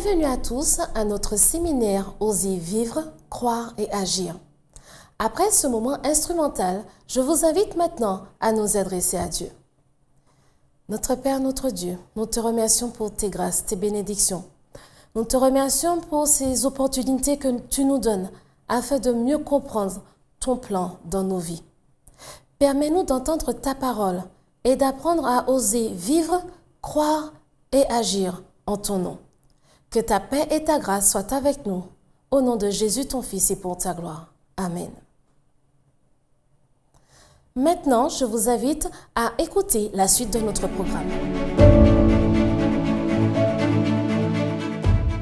Bienvenue à tous à notre séminaire Oser vivre, croire et agir. Après ce moment instrumental, je vous invite maintenant à nous adresser à Dieu. Notre Père, notre Dieu, nous te remercions pour tes grâces, tes bénédictions. Nous te remercions pour ces opportunités que tu nous donnes afin de mieux comprendre ton plan dans nos vies. Permets-nous d'entendre ta parole et d'apprendre à oser vivre, croire et agir en ton nom. Que ta paix et ta grâce soient avec nous, au nom de Jésus ton Fils et pour ta gloire. Amen. Maintenant, je vous invite à écouter la suite de notre programme.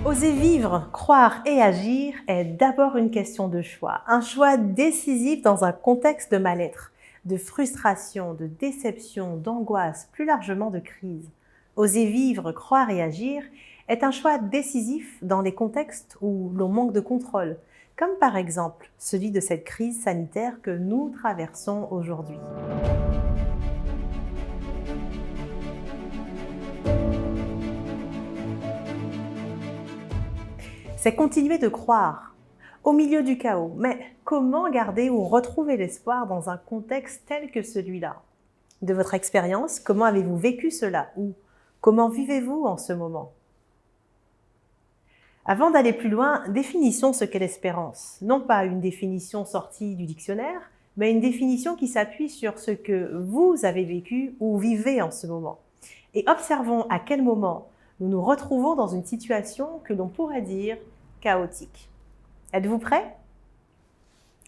Oser vivre, croire et agir est d'abord une question de choix. Un choix décisif dans un contexte de mal-être, de frustration, de déception, d'angoisse, plus largement de crise. Oser vivre, croire et agir est un choix décisif dans les contextes où l'on manque de contrôle, comme par exemple celui de cette crise sanitaire que nous traversons aujourd'hui. C'est continuer de croire au milieu du chaos. Mais comment garder ou retrouver l'espoir dans un contexte tel que celui-là? De votre expérience, comment avez-vous vécu cela? Ou comment vivez-vous en ce moment? Avant d'aller plus loin, définissons ce qu'est l'espérance. Non pas une définition sortie du dictionnaire, mais une définition qui s'appuie sur ce que vous avez vécu ou vivez en ce moment. Et observons à quel moment nous nous retrouvons dans une situation que l'on pourrait dire chaotique. Êtes-vous prêts?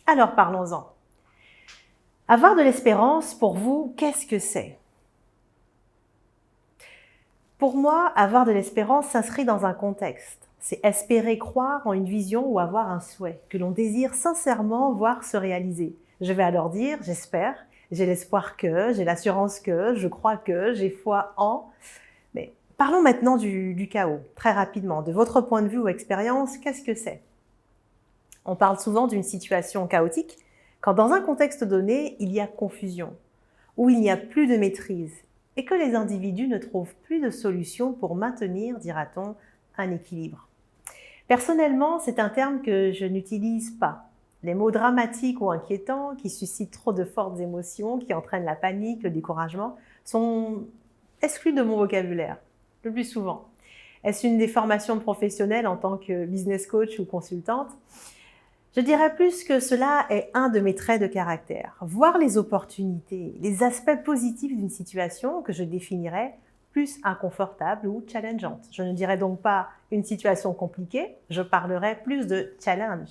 Alors parlons-en. Avoir de l'espérance, pour vous, qu'est-ce que c'est? Pour moi, avoir de l'espérance s'inscrit dans un contexte. C'est espérer croire en une vision ou avoir un souhait que l'on désire sincèrement voir se réaliser. Je vais alors dire, j'espère, j'ai l'espoir que, j'ai l'assurance que, je crois que, j'ai foi en. Mais parlons maintenant du chaos, très rapidement. De votre point de vue ou expérience, qu'est-ce que c'est? On parle souvent d'une situation chaotique quand dans un contexte donné, il y a confusion, où il n'y a plus de maîtrise et que les individus ne trouvent plus de solution pour maintenir, dira-t-on, un équilibre. Personnellement, c'est un terme que je n'utilise pas. Les mots dramatiques ou inquiétants, qui suscitent trop de fortes émotions, qui entraînent la panique, le découragement, sont exclus de mon vocabulaire, le plus souvent. Est-ce une déformation professionnelle en tant que business coach ou consultante? Je dirais plus que cela est un de mes traits de caractère. Voir les opportunités, les aspects positifs d'une situation que je définirais plus inconfortable ou challengeante. Je ne dirais donc pas une situation compliquée, je parlerai plus de challenge.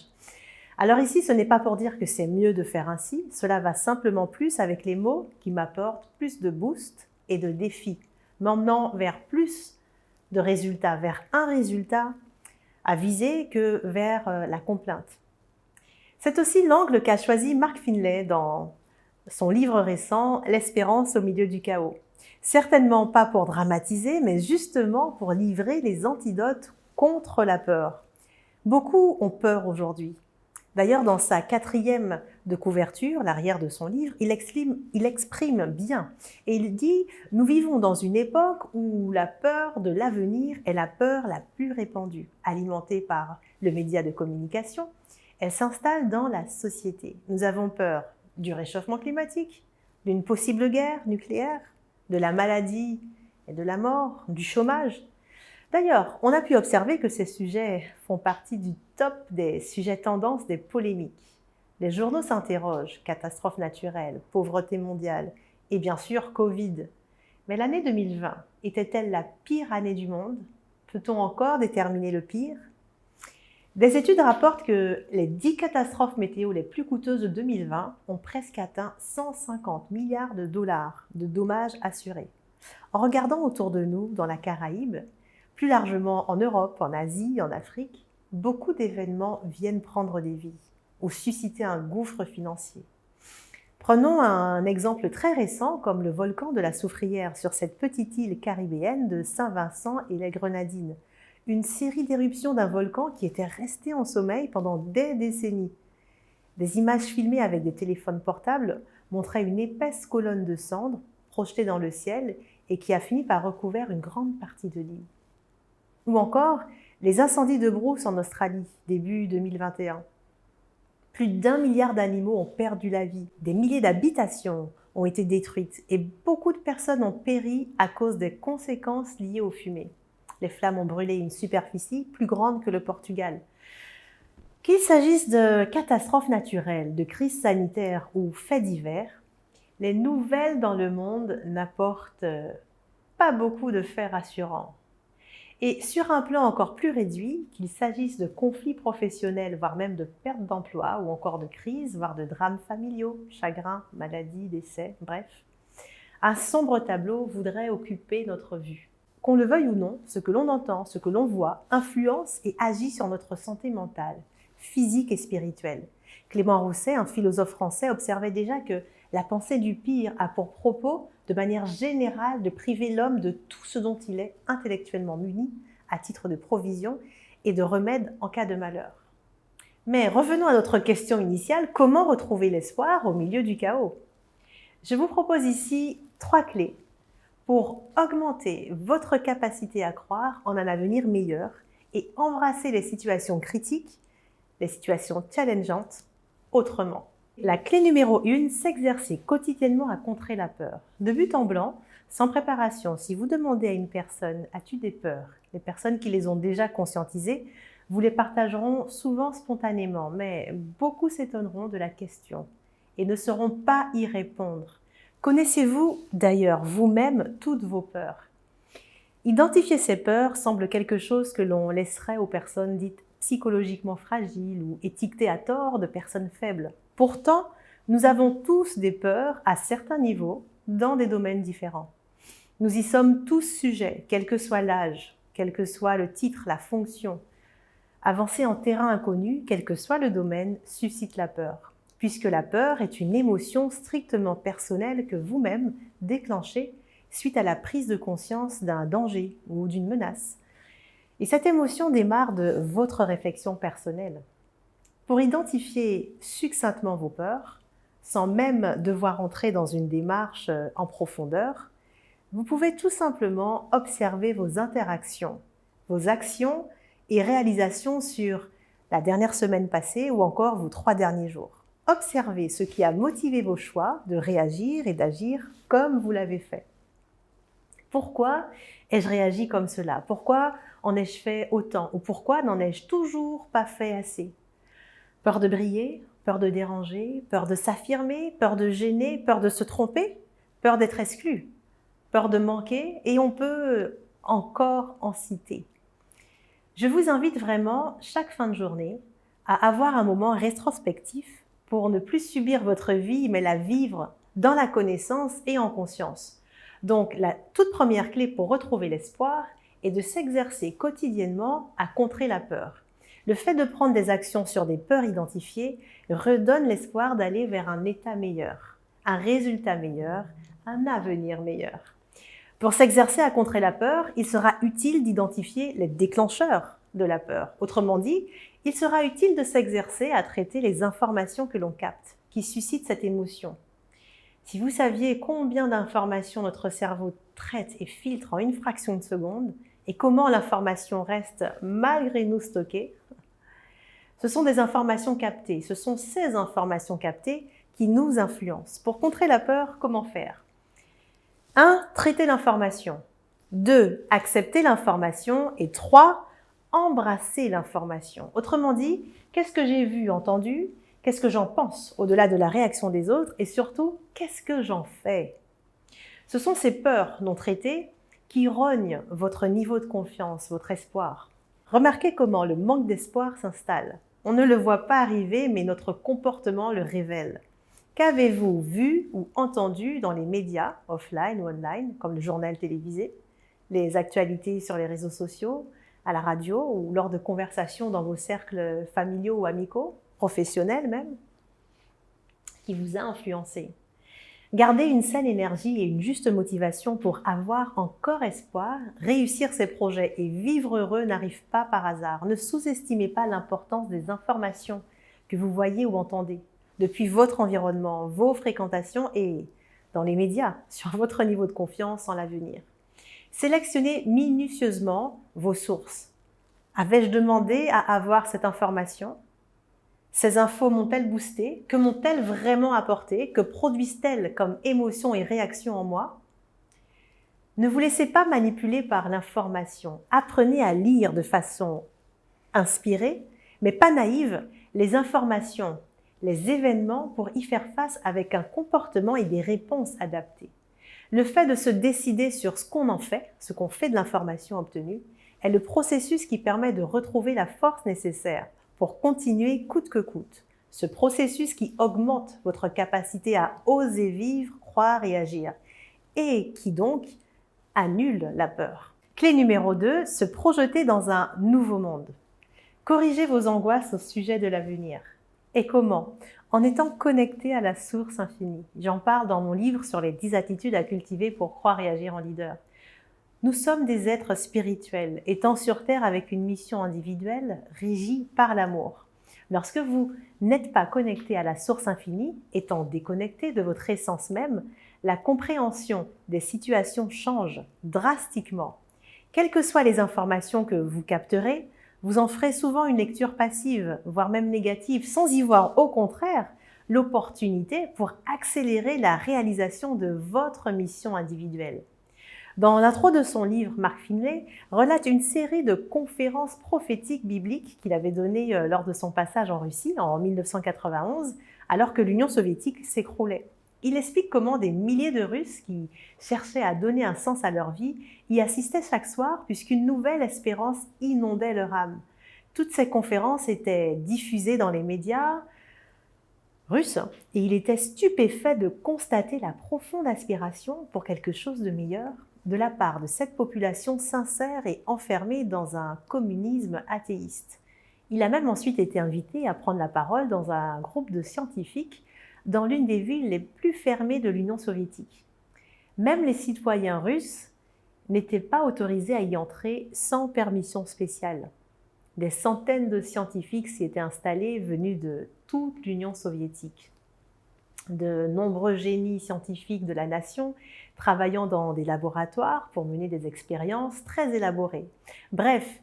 Alors ici, ce n'est pas pour dire que c'est mieux de faire ainsi, cela va simplement plus avec les mots qui m'apportent plus de boost et de défi, m'emmenant vers plus de résultats, vers un résultat à viser que vers la complainte. C'est aussi l'angle qu'a choisi Mark Finlay dans son livre récent « L'espérance au milieu du chaos ». Certainement pas pour dramatiser, mais justement pour livrer les antidotes contre la peur. Beaucoup ont peur aujourd'hui. D'ailleurs, dans sa 4e de couverture, l'arrière de son livre, il exprime bien. Et il dit « Nous vivons dans une époque où la peur de l'avenir est la peur la plus répandue, alimentée par le média de communication. Elle s'installe dans la société. Nous avons peur du réchauffement climatique, d'une possible guerre nucléaire, de la maladie et de la mort, du chômage. D'ailleurs, on a pu observer que ces sujets font partie du top des sujets tendances des polémiques. Les journaux s'interrogent, catastrophes naturelles, pauvreté mondiale et bien sûr Covid. Mais l'année 2020 était-elle la pire année du monde? Peut-on encore déterminer le pire? Des études rapportent que les 10 catastrophes météo les plus coûteuses de 2020 ont presque atteint 150 milliards de dollars de dommages assurés. En regardant autour de nous, dans la Caraïbe, plus largement en Europe, en Asie, en Afrique, beaucoup d'événements viennent prendre des vies ou susciter un gouffre financier. Prenons un exemple très récent comme le volcan de la Soufrière sur cette petite île caribéenne de Saint-Vincent et les Grenadines. Une série d'éruptions d'un volcan qui était resté en sommeil pendant des décennies. Des images filmées avec des téléphones portables montraient une épaisse colonne de cendres projetée dans le ciel et qui a fini par recouvrir une grande partie de l'île. Ou encore Les incendies de brousse en Australie, début 2021. Plus d'1 milliard d'animaux ont perdu la vie. Des milliers d'habitations ont été détruites et beaucoup de personnes ont péri à cause des conséquences liées aux fumées. Les flammes ont brûlé une superficie plus grande que le Portugal. Qu'il s'agisse de catastrophes naturelles, de crises sanitaires ou faits divers, les nouvelles dans le monde n'apportent pas beaucoup de faits rassurants. Et sur un plan encore plus réduit, qu'il s'agisse de conflits professionnels, voire même de perte d'emploi, ou encore de crises, voire de drames familiaux, chagrins, maladies, décès, bref, un sombre tableau voudrait occuper notre vue. Qu'on le veuille ou non, ce que l'on entend, ce que l'on voit, influence et agit sur notre santé mentale, physique et spirituelle. Clément Rousset, un philosophe français, observait déjà que la pensée du pire a pour propos, de manière générale, de priver l'homme de tout ce dont il est intellectuellement muni, à titre de provision et de remède en cas de malheur. Mais revenons à notre question initiale, comment retrouver l'espoir au milieu du chaos? Je vous propose ici 3 clés pour augmenter votre capacité à croire en un avenir meilleur et embrasser les situations critiques, les situations challengeantes, autrement. La clé numéro 1, s'exercer quotidiennement à contrer la peur. De but en blanc, sans préparation, si vous demandez à une personne « As-tu des peurs ?» Les personnes qui les ont déjà conscientisées vous les partageront souvent spontanément, mais beaucoup s'étonneront de la question et ne sauront pas y répondre. Connaissez-vous d'ailleurs vous-même toutes vos peurs? Identifier ces peurs semble quelque chose que l'on laisserait aux personnes dites psychologiquement fragiles ou étiquetées à tort de personnes faibles. Pourtant, nous avons tous des peurs à certains niveaux dans des domaines différents. Nous y sommes tous sujets, quel que soit l'âge, quel que soit le titre, la fonction. Avancer en terrain inconnu, quel que soit le domaine, suscite la peur, puisque la peur est une émotion strictement personnelle que vous-même déclenchez suite à la prise de conscience d'un danger ou d'une menace. Et cette émotion démarre de votre réflexion personnelle. Pour identifier succinctement vos peurs, sans même devoir entrer dans une démarche en profondeur, vous pouvez tout simplement observer vos interactions, vos actions et réalisations sur la dernière semaine passée ou encore vos 3 derniers jours. Observez ce qui a motivé vos choix de réagir et d'agir comme vous l'avez fait. Pourquoi ai-je réagi comme cela? Pourquoi en ai-je fait autant? Ou pourquoi n'en ai-je toujours pas fait assez? Peur de briller, peur de déranger, peur de s'affirmer, peur de gêner, peur de se tromper, peur d'être exclu, peur de manquer, et on peut encore en citer. Je vous invite vraiment, chaque fin de journée, à avoir un moment rétrospectif pour ne plus subir votre vie, mais la vivre dans la connaissance et en conscience. Donc, la toute première clé pour retrouver l'espoir est de s'exercer quotidiennement à contrer la peur. Le fait de prendre des actions sur des peurs identifiées redonne l'espoir d'aller vers un état meilleur, un résultat meilleur, un avenir meilleur. Pour s'exercer à contrer la peur, il sera utile d'identifier les déclencheurs de la peur. Autrement dit, il sera utile de s'exercer à traiter les informations que l'on capte, qui suscitent cette émotion. Si vous saviez combien d'informations notre cerveau traite et filtre en une fraction de seconde, et comment l'information reste malgré nous stockée, ce sont des informations captées. Ce sont ces informations captées qui nous influencent. Pour contrer la peur, comment faire? 1. Traiter l'information. 2. Accepter l'information. Et 3. Embrasser l'information. Autrement dit, qu'est-ce que j'ai vu, entendu? Qu'est-ce que j'en pense au-delà de la réaction des autres? Et surtout, qu'est-ce que j'en fais? Ce sont ces peurs non traitées qui rognent votre niveau de confiance, votre espoir. Remarquez comment le manque d'espoir s'installe. On ne le voit pas arriver, mais notre comportement le révèle. Qu'avez-vous vu ou entendu dans les médias, offline ou online, comme le journal télévisé, les actualités sur les réseaux sociaux, à la radio ou lors de conversations dans vos cercles familiaux ou amicaux, professionnels même, qui vous a influencé? Gardez une saine énergie et une juste motivation pour avoir encore espoir. Réussir ses projets et vivre heureux n'arrive pas par hasard. Ne sous-estimez pas l'importance des informations que vous voyez ou entendez depuis votre environnement, vos fréquentations et dans les médias sur votre niveau de confiance en l'avenir. Sélectionnez minutieusement vos sources. Avais-je demandé à avoir cette information? Ces infos m'ont-elles boosté? Que m'ont-elles vraiment apporté? Que produisent-elles comme émotions et réactions en moi? Ne vous laissez pas manipuler par l'information. Apprenez à lire de façon inspirée, mais pas naïve, les informations, les événements pour y faire face avec un comportement et des réponses adaptées. Le fait de se décider sur ce qu'on en fait, ce qu'on fait de l'information obtenue, est le processus qui permet de retrouver la force nécessaire pour continuer coûte que coûte. Ce processus qui augmente votre capacité à oser vivre, croire et agir, et qui donc annule la peur. Clé numéro 2, se projeter dans un nouveau monde. Corrigez vos angoisses au sujet de l'avenir. Et comment? En étant connecté à la source infinie. J'en parle dans mon livre sur les 10 attitudes à cultiver pour croire et agir en leader. Nous sommes des êtres spirituels, étant sur Terre avec une mission individuelle régie par l'amour. Lorsque vous n'êtes pas connecté à la source infinie, étant déconnecté de votre essence même, la compréhension des situations change drastiquement. Quelles que soient les informations que vous capterez, vous en ferez souvent une lecture passive, voire même négative, sans y voir au contraire l'opportunité pour accélérer la réalisation de votre mission individuelle. Dans l'intro de son livre, Mark Finley relate une série de conférences prophétiques bibliques qu'il avait données lors de son passage en Russie en 1991, alors que l'Union soviétique s'écroulait. Il explique comment des milliers de Russes qui cherchaient à donner un sens à leur vie y assistaient chaque soir puisqu'une nouvelle espérance inondait leur âme. Toutes ces conférences étaient diffusées dans les médias russes et il était stupéfait de constater la profonde aspiration pour quelque chose de meilleur de la part de cette population sincère et enfermée dans un communisme athéiste. Il a même ensuite été invité à prendre la parole dans un groupe de scientifiques dans l'une des villes les plus fermées de l'Union soviétique. Même les citoyens russes n'étaient pas autorisés à y entrer sans permission spéciale. Des centaines de scientifiques s'y étaient installés venus de toute l'Union soviétique. De nombreux génies scientifiques de la nation travaillant dans des laboratoires pour mener des expériences très élaborées. Bref,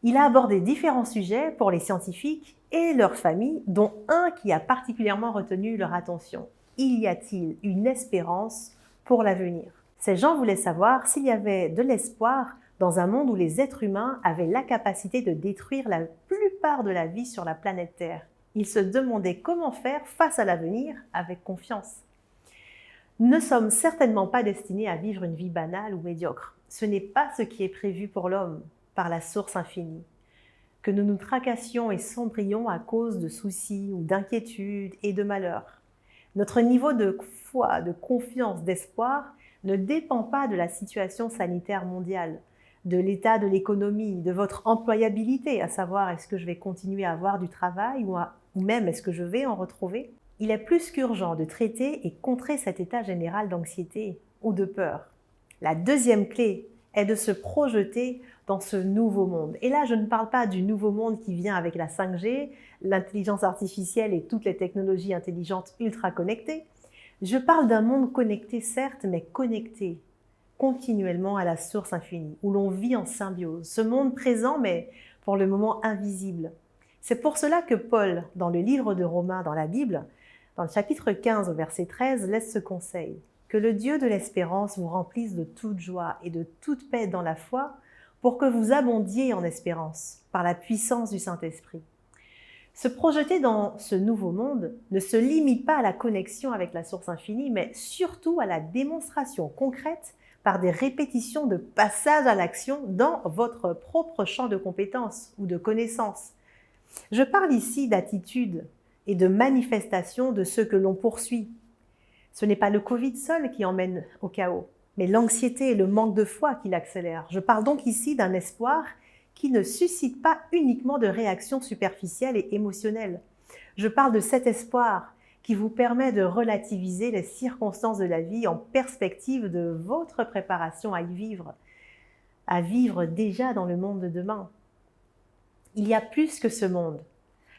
il a abordé différents sujets pour les scientifiques et leurs familles, dont un qui a particulièrement retenu leur attention. Y a-t-il une espérance pour l'avenir? Ces gens voulaient savoir s'il y avait de l'espoir dans un monde où les êtres humains avaient la capacité de détruire la plupart de la vie sur la planète Terre. Ils se demandaient comment faire face à l'avenir avec confiance. Nous ne sommes certainement pas destinés à vivre une vie banale ou médiocre. Ce n'est pas ce qui est prévu pour l'homme par la source infinie. Que nous nous tracassions et sombrions à cause de soucis ou d'inquiétudes et de malheurs. Notre niveau de foi, de confiance, d'espoir ne dépend pas de la situation sanitaire mondiale, de l'état de l'économie, de votre employabilité, à savoir est-ce que je vais continuer à avoir du travail ou même est-ce que je vais en retrouver. Il est plus qu'urgent de traiter et contrer cet état général d'anxiété ou de peur. La deuxième clé est de se projeter dans ce nouveau monde. Et là, je ne parle pas du nouveau monde qui vient avec la 5G, l'intelligence artificielle et toutes les technologies intelligentes ultra connectées. Je parle d'un monde connecté certes, mais connecté continuellement à la source infinie, où l'on vit en symbiose. Ce monde présent, mais pour le moment invisible. C'est pour cela que Paul, dans le livre de Romains dans la Bible, dans le chapitre 15 au verset 13, laisse ce conseil. Que le Dieu de l'espérance vous remplisse de toute joie et de toute paix dans la foi, pour que vous abondiez en espérance, par la puissance du Saint-Esprit. Se projeter dans ce nouveau monde ne se limite pas à la connexion avec la source infinie, mais surtout à la démonstration concrète par des répétitions de passage à l'action dans votre propre champ de compétences ou de connaissances. Je parle ici d'attitude et de manifestation de ce que l'on poursuit. Ce n'est pas le Covid seul qui emmène au chaos, mais l'anxiété et le manque de foi qui l'accélèrent. Je parle donc ici d'un espoir qui ne suscite pas uniquement de réactions superficielles et émotionnelles. Je parle de cet espoir qui vous permet de relativiser les circonstances de la vie en perspective de votre préparation à vivre déjà dans le monde de demain. Il y a plus que ce monde.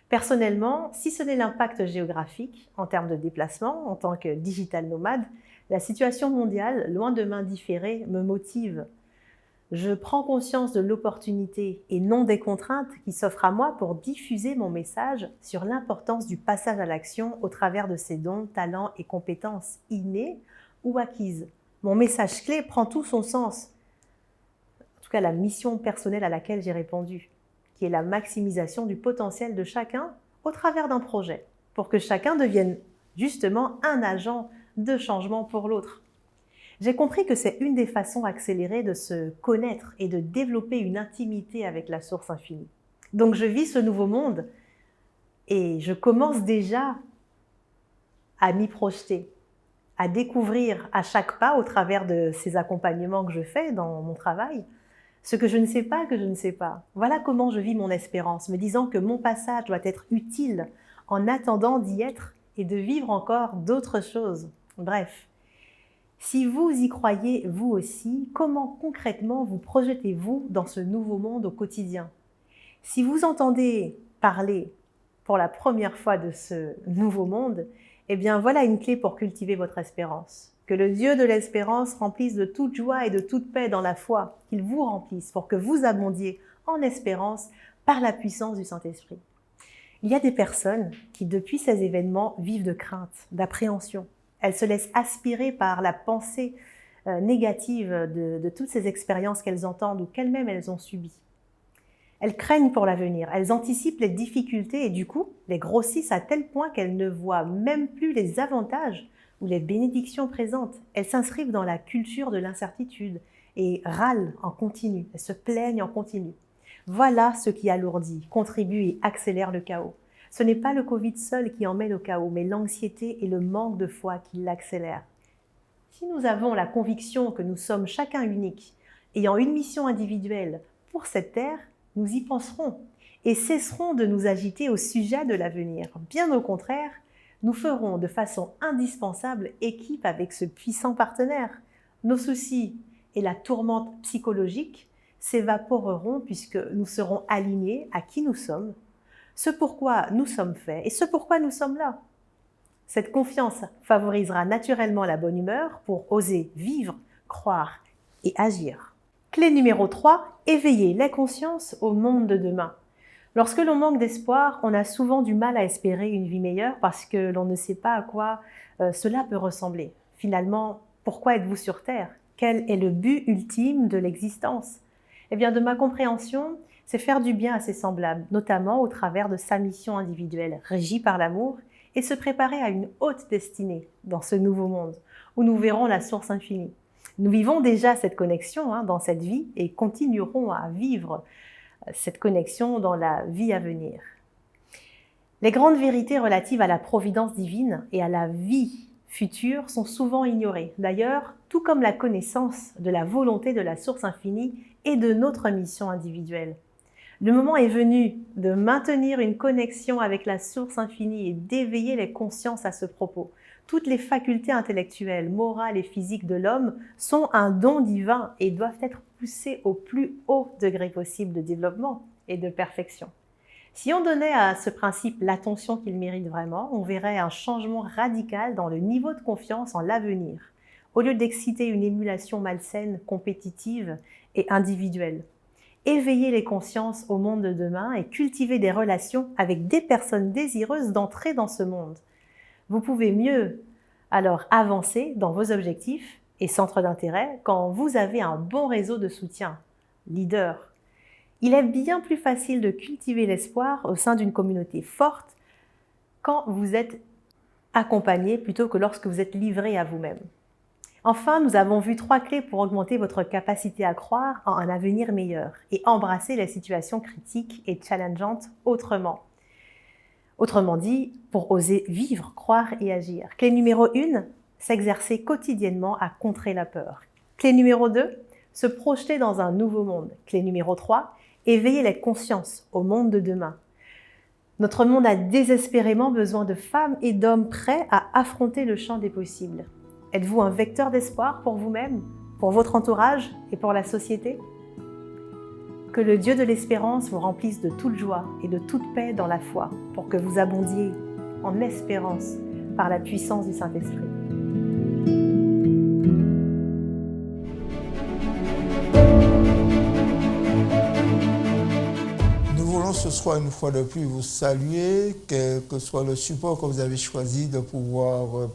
Personnellement, si ce n'est l'impact géographique en termes de déplacement, en tant que digital nomade, la situation mondiale, loin de m'indifférer, me motive. Je prends conscience de l'opportunité et non des contraintes qui s'offrent à moi pour diffuser mon message sur l'importance du passage à l'action au travers de ses dons, talents et compétences innées ou acquises. Mon message clé prend tout son sens. En tout cas, la mission personnelle à laquelle j'ai répondu, qui est la maximisation du potentiel de chacun au travers d'un projet, pour que chacun devienne justement un agent de changement pour l'autre. J'ai compris que c'est une des façons accélérées de se connaître et de développer une intimité avec la source infinie. Donc je vis ce nouveau monde et je commence déjà à m'y projeter, à découvrir à chaque pas au travers de ces accompagnements que je fais dans mon travail, ce que je ne sais pas que je ne sais pas. Voilà comment je vis mon espérance, me disant que mon passage doit être utile en attendant d'y être et de vivre encore d'autres choses. Bref. Si vous y croyez vous aussi, comment concrètement vous projetez-vous dans ce nouveau monde au quotidien? Si vous entendez parler pour la première fois de ce nouveau monde, eh bien voilà une clé pour cultiver votre espérance. Que le Dieu de l'espérance remplisse de toute joie et de toute paix dans la foi, qu'il vous remplisse pour que vous abondiez en espérance par la puissance du Saint-Esprit. Il y a des personnes qui, depuis ces événements, vivent de crainte, d'appréhension. Elles se laissent aspirer par la pensée négative de toutes ces expériences qu'elles entendent ou qu'elles-mêmes elles ont subies. Elles craignent pour l'avenir, elles anticipent les difficultés et du coup, les grossissent à tel point qu'elles ne voient même plus les avantages ou les bénédictions présentes. Elles s'inscrivent dans la culture de l'incertitude et râlent en continu, elles se plaignent en continu. Voilà ce qui alourdit, contribue et accélère le chaos. Ce n'est pas le Covid seul qui emmène au chaos, mais l'anxiété et le manque de foi qui l'accélèrent. Si nous avons la conviction que nous sommes chacun unique, ayant une mission individuelle pour cette terre, nous y penserons et cesserons de nous agiter au sujet de l'avenir. Bien au contraire, nous ferons de façon indispensable équipe avec ce puissant partenaire. Nos soucis et la tourmente psychologique s'évaporeront puisque nous serons alignés à qui nous sommes, ce pourquoi nous sommes faits et ce pourquoi nous sommes là. Cette confiance favorisera naturellement la bonne humeur pour oser vivre, croire et agir. Clé numéro 3, éveiller les consciences au monde de demain. Lorsque l'on manque d'espoir, on a souvent du mal à espérer une vie meilleure parce que l'on ne sait pas à quoi cela peut ressembler. Finalement, pourquoi êtes-vous sur Terre? Quel est le but ultime de l'existence? Eh bien, de ma compréhension, c'est faire du bien à ses semblables, notamment au travers de sa mission individuelle, régie par l'amour, et se préparer à une haute destinée dans ce nouveau monde, où nous verrons la source infinie. Nous vivons déjà cette connexion dans cette vie et continuerons à vivre cette connexion dans la vie à venir. Les grandes vérités relatives à la providence divine et à la vie future sont souvent ignorées. D'ailleurs, tout comme la connaissance de la volonté de la source infinie et de notre mission individuelle. Le moment est venu de maintenir une connexion avec la source infinie et d'éveiller les consciences à ce propos. Toutes les facultés intellectuelles, morales et physiques de l'homme sont un don divin et doivent être poussées au plus haut degré possible de développement et de perfection. Si on donnait à ce principe l'attention qu'il mérite vraiment, on verrait un changement radical dans le niveau de confiance en l'avenir, au lieu d'exciter une émulation malsaine, compétitive et individuelle. Éveiller les consciences au monde de demain et cultiver des relations avec des personnes désireuses d'entrer dans ce monde. Vous pouvez mieux alors avancer dans vos objectifs et centres d'intérêt quand vous avez un bon réseau de soutien, leader. Il est bien plus facile de cultiver l'espoir au sein d'une communauté forte quand vous êtes accompagné plutôt que lorsque vous êtes livré à vous-même. Enfin, nous avons vu 3 clés pour augmenter votre capacité à croire en un avenir meilleur et embrasser les situations critiques et challengeantes autrement. Autrement dit, pour oser vivre, croire et agir. Clé numéro 1, s'exercer quotidiennement à contrer la peur. Clé numéro 2, se projeter dans un nouveau monde. Clé numéro 3, éveiller les consciences au monde de demain. Notre monde a désespérément besoin de femmes et d'hommes prêts à affronter le champ des possibles. Êtes-vous un vecteur d'espoir pour vous-même, pour votre entourage et pour la société? Que le Dieu de l'espérance vous remplisse de toute joie et de toute paix dans la foi, pour que vous abondiez en espérance par la puissance du Saint-Esprit. ce soir, une fois de plus, vous saluer, quel que soit le support que vous avez choisi de pouvoir,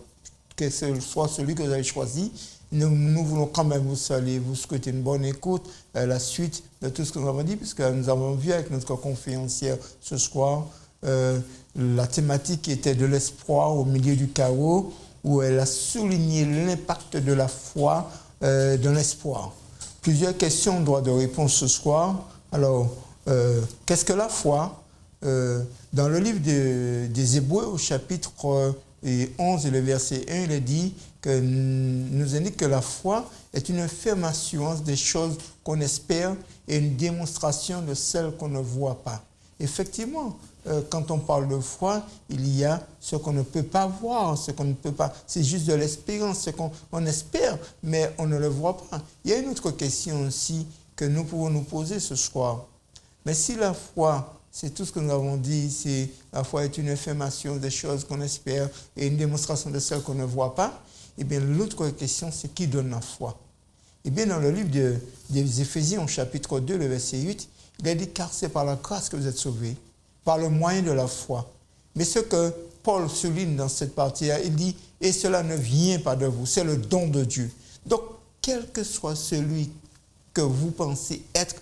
que ce soit celui que vous avez choisi. Nous voulons quand même vous saluer, vous souhaiter une bonne écoute, la suite de tout ce que nous avons dit, puisque nous avons vu avec notre conférencière ce soir la thématique qui était de l'espoir au milieu du chaos, où elle a souligné l'impact de la foi dans l'espoir. Plusieurs questions, droit de réponse ce soir. Alors, qu'est-ce que la foi? Dans le livre des Hébreux, au chapitre 11 et le verset 1, il est dit que nous indique que la foi est une ferme assurance des choses qu'on espère et une démonstration de celles qu'on ne voit pas. Effectivement, quand on parle de foi, il y a ce qu'on ne peut pas voir, ce qu'on ne peut pas. C'est juste de l'espérance, ce qu'on espère, mais on ne le voit pas. Il y a une autre question aussi que nous pouvons nous poser ce soir. Mais si la foi, c'est tout ce que nous avons dit, c'est la foi est une affirmation des choses qu'on espère et une démonstration de celles qu'on ne voit pas, eh bien l'autre question, c'est qui donne la foi? Eh bien dans le livre des Éphésiens, au chapitre 2, le verset 8, il a dit « Car c'est par la grâce que vous êtes sauvés, par le moyen de la foi. » Mais ce que Paul souligne dans cette partie-là, il dit « Et cela ne vient pas de vous, c'est le don de Dieu. » Donc, quel que soit celui que vous pensez être,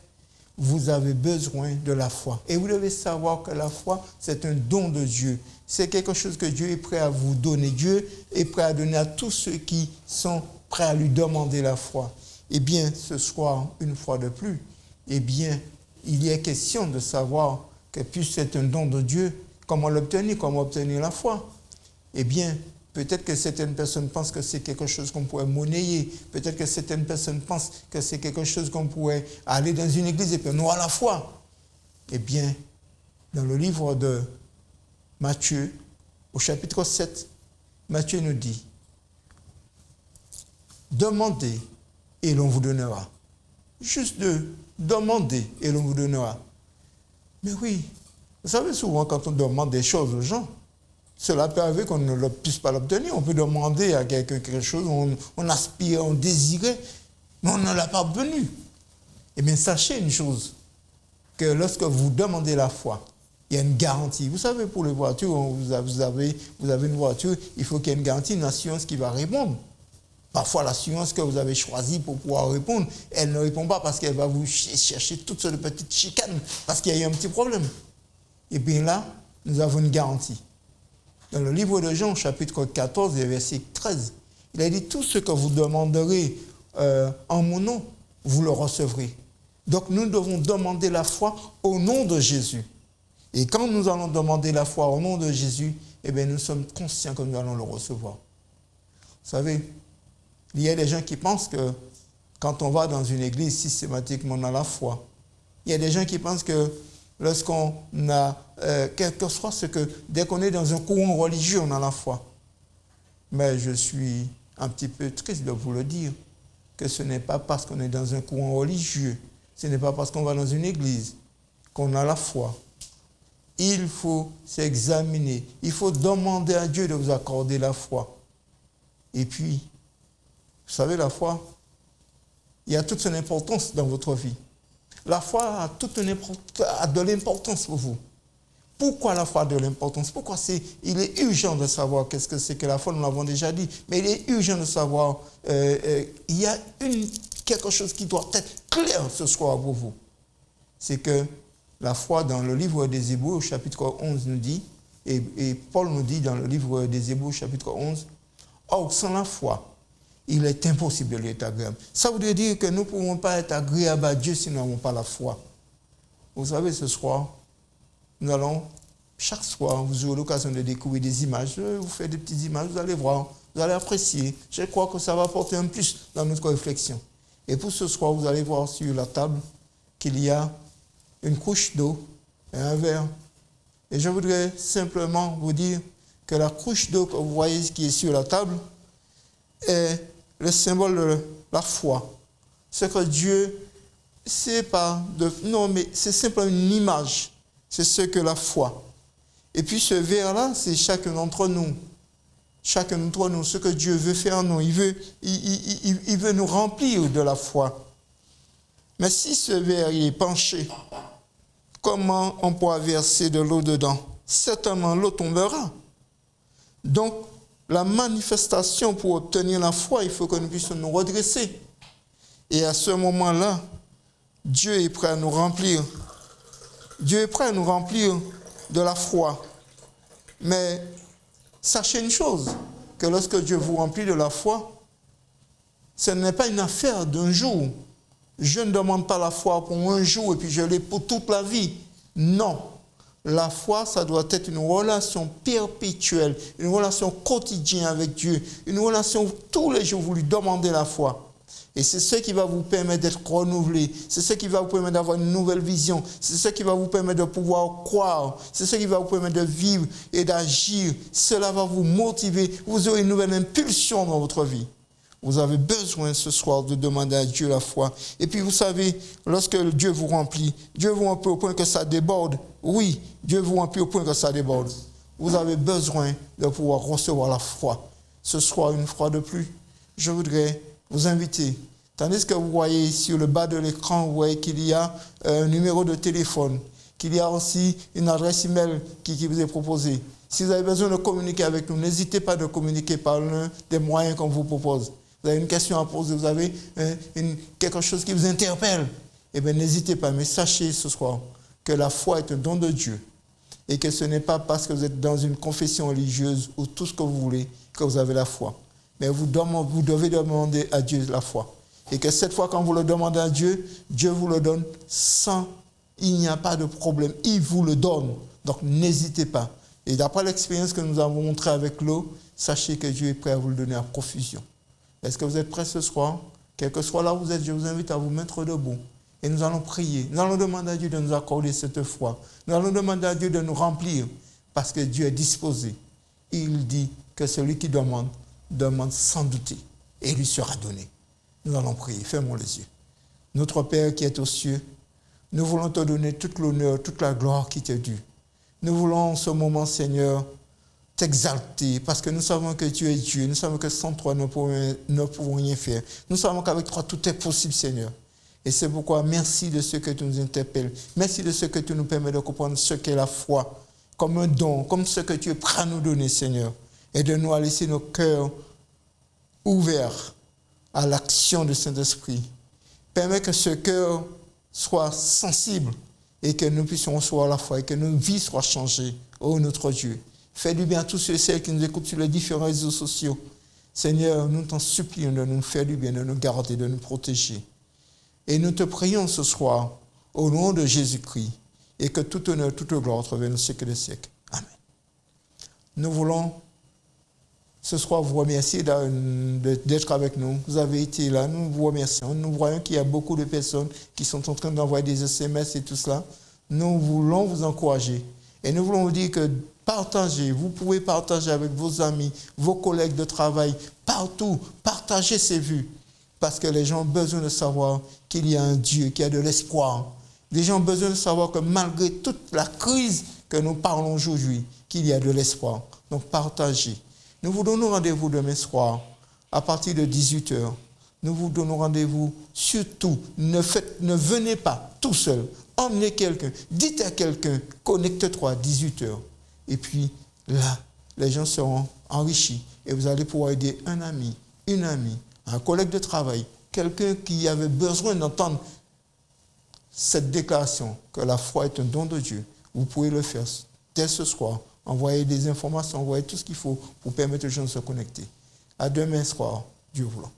vous avez besoin de la foi. Et vous devez savoir que la foi, c'est un don de Dieu. C'est quelque chose que Dieu est prêt à vous donner. Dieu est prêt à donner à tous ceux qui sont prêts à lui demander la foi. Eh bien, ce soir, une fois de plus, eh bien, il y a question de savoir que puisque c'est un don de Dieu, comment l'obtenir, comment obtenir la foi? Eh bien, peut-être que certaines personnes pensent que c'est quelque chose qu'on pourrait monnayer. Peut-être que certaines personnes pensent que c'est quelque chose qu'on pourrait aller dans une église et puis on aura la foi. Eh bien, dans le livre de Matthieu, au chapitre 7, Matthieu nous dit « Demandez et l'on vous donnera. » Juste de demander et l'on vous donnera. Mais oui, vous savez, souvent quand on demande des choses aux gens, cela peut arriver qu'on ne puisse pas l'obtenir. On peut demander à quelqu'un quelque chose, on aspire, on désirait, mais on ne l'a pas obtenu. Eh bien, sachez une chose, que lorsque vous demandez la foi, il y a une garantie. Vous savez, pour les voitures, vous avez une voiture, il faut qu'il y ait une garantie, une assurance qui va répondre. Parfois, l'assurance que vous avez choisie pour pouvoir répondre, elle ne répond pas parce qu'elle va vous chercher toutes sortes de petites chicanes, parce qu'il y a eu un petit problème. Et bien là, nous avons une garantie. Dans le livre de Jean, chapitre 14, verset 13, il a dit « Tout ce que vous demanderez en mon nom, vous le recevrez. » Donc, nous devons demander la foi au nom de Jésus. Et quand nous allons demander la foi au nom de Jésus, eh bien, nous sommes conscients que nous allons le recevoir. Vous savez, il y a des gens qui pensent que quand on va dans une église, systématiquement, on a la foi. Il y a des gens qui pensent que lorsqu'on a, quel que soit ce que, dès qu'on est dans un courant religieux, on a la foi. Mais je suis un petit peu triste de vous le dire, que ce n'est pas parce qu'on est dans un courant religieux, ce n'est pas parce qu'on va dans une église qu'on a la foi. Il faut s'examiner, il faut demander à Dieu de vous accorder la foi. Et puis, vous savez, la foi, il y a toute son importance dans votre vie. La foi a de l'importance pour vous. Pourquoi la foi a de l'importance? Pourquoi il est urgent de savoir qu'est-ce que c'est que la foi, nous l'avons déjà dit, mais il est urgent de savoir, il y a quelque chose qui doit être clair ce soir pour vous. C'est que la foi dans le livre des Hébreux, au chapitre 11, nous dit, et Paul nous dit dans le livre des Hébreux, chapitre 11, « Or, sans la foi, il est impossible de lui être agréable. » Ça voudrait dire que nous ne pouvons pas être agréables à Dieu si nous n'avons pas la foi. Vous savez, ce soir, nous allons, chaque soir, vous aurez l'occasion de découvrir des images. Je vais vous faire des petites images, vous allez voir, vous allez apprécier. Je crois que ça va apporter un plus dans notre réflexion. Et pour ce soir, vous allez voir sur la table qu'il y a une couche d'eau et un verre. Et je voudrais simplement vous dire que la couche d'eau que vous voyez qui est sur la table est le symbole de la foi. Ce que Dieu, c'est pas de... Non, mais c'est simplement une image. C'est ce que la foi. Et puis ce verre-là, c'est chacun d'entre nous. Chacun d'entre nous, ce que Dieu veut faire en nous. Il veut nous remplir de la foi. Mais si ce verre il est penché, comment on pourra verser de l'eau dedans? Certainement, l'eau tombera. Donc, la manifestation pour obtenir la foi, il faut que nous puissions nous redresser. Et à ce moment-là, Dieu est prêt à nous remplir. Dieu est prêt à nous remplir de la foi. Mais sachez une chose, que lorsque Dieu vous remplit de la foi, ce n'est pas une affaire d'un jour. Je ne demande pas la foi pour un jour et puis je l'ai pour toute la vie. Non. La foi, ça doit être une relation perpétuelle, une relation quotidienne avec Dieu, une relation où tous les jours vous lui demandez la foi. Et c'est ce qui va vous permettre d'être renouvelé, c'est ce qui va vous permettre d'avoir une nouvelle vision, c'est ce qui va vous permettre de pouvoir croire, c'est ce qui va vous permettre de vivre et d'agir. Cela va vous motiver, vous aurez une nouvelle impulsion dans votre vie. Vous avez besoin ce soir de demander à Dieu la foi. Et puis vous savez, lorsque Dieu vous remplit au point que ça déborde. Oui, Dieu vous remplit au point que ça déborde. Vous avez besoin de pouvoir recevoir la foi. Ce soir, une fois de plus, je voudrais vous inviter. Tandis que vous voyez sur le bas de l'écran, vous voyez qu'il y a un numéro de téléphone, qu'il y a aussi une adresse email qui vous est proposée. Si vous avez besoin de communiquer avec nous, n'hésitez pas de communiquer par l'un des moyens qu'on vous propose. Vous avez une question à poser, vous avez quelque chose qui vous interpelle, eh bien n'hésitez pas, mais sachez ce soir que la foi est un don de Dieu et que ce n'est pas parce que vous êtes dans une confession religieuse ou tout ce que vous voulez que vous avez la foi. Mais vous devez demander à Dieu la foi. Et que cette fois, quand vous le demandez à Dieu, Dieu vous le donne il n'y a pas de problème, il vous le donne. Donc n'hésitez pas. Et d'après l'expérience que nous avons montrée avec l'eau, sachez que Dieu est prêt à vous le donner à profusion. Est-ce que vous êtes prêts ce soir? Quel que soit là où vous êtes, je vous invite à vous mettre debout. Et nous allons prier. Nous allons demander à Dieu de nous accorder cette foi. Nous allons demander à Dieu de nous remplir. Parce que Dieu est disposé. Il dit que celui qui demande, demande sans douter. Et il lui sera donné. Nous allons prier. Fermons les yeux. Notre Père qui est aux cieux, nous voulons te donner toute l'honneur, toute la gloire qui t'est due. Nous voulons en ce moment, Seigneur, t'exalter, parce que nous savons que tu es Dieu, nous savons que sans toi, nous ne pouvons rien faire. Nous savons qu'avec toi, tout est possible, Seigneur. Et c'est pourquoi, merci de ce que tu nous interpelles. Merci de ce que tu nous permets de comprendre ce qu'est la foi, comme un don, comme ce que tu es prêt à nous donner, Seigneur. Et de nous laisser nos cœurs ouverts à l'action du Saint-Esprit. Permets que ce cœur soit sensible et que nous puissions recevoir la foi et que nos vies soient changées. Oh, notre Dieu. Fais du bien à tous ceux et celles qui nous écoutent sur les différents réseaux sociaux. Seigneur, nous t'en supplions de nous faire du bien, de nous garder, de nous protéger. Et nous te prions ce soir, au nom de Jésus-Christ, et que tout honneur, toute gloire te revienne au siècle des siècles. Amen. Nous voulons ce soir vous remercier d'être avec nous. Vous avez été là, nous vous remercions. Nous voyons qu'il y a beaucoup de personnes qui sont en train d'envoyer des SMS et tout cela. Nous voulons vous encourager. Et nous voulons vous dire que partagez, vous pouvez partager avec vos amis, vos collègues de travail, partout, partagez ces vues. Parce que les gens ont besoin de savoir qu'il y a un Dieu, qu'il y a de l'espoir. Les gens ont besoin de savoir que malgré toute la crise que nous parlons aujourd'hui, qu'il y a de l'espoir. Donc partagez. Nous vous donnons rendez-vous demain soir à partir de 18h. Nous vous donnons rendez-vous surtout. Ne venez pas tout seul. Emmenez quelqu'un. Dites à quelqu'un, connecte-toi à 18h. Et puis là, les gens seront enrichis. Et vous allez pouvoir aider un ami, une amie, un collègue de travail, quelqu'un qui avait besoin d'entendre cette déclaration que la foi est un don de Dieu. Vous pouvez le faire dès ce soir. Envoyez des informations, envoyez tout ce qu'il faut pour permettre aux gens de se connecter. À demain soir, Dieu voulant.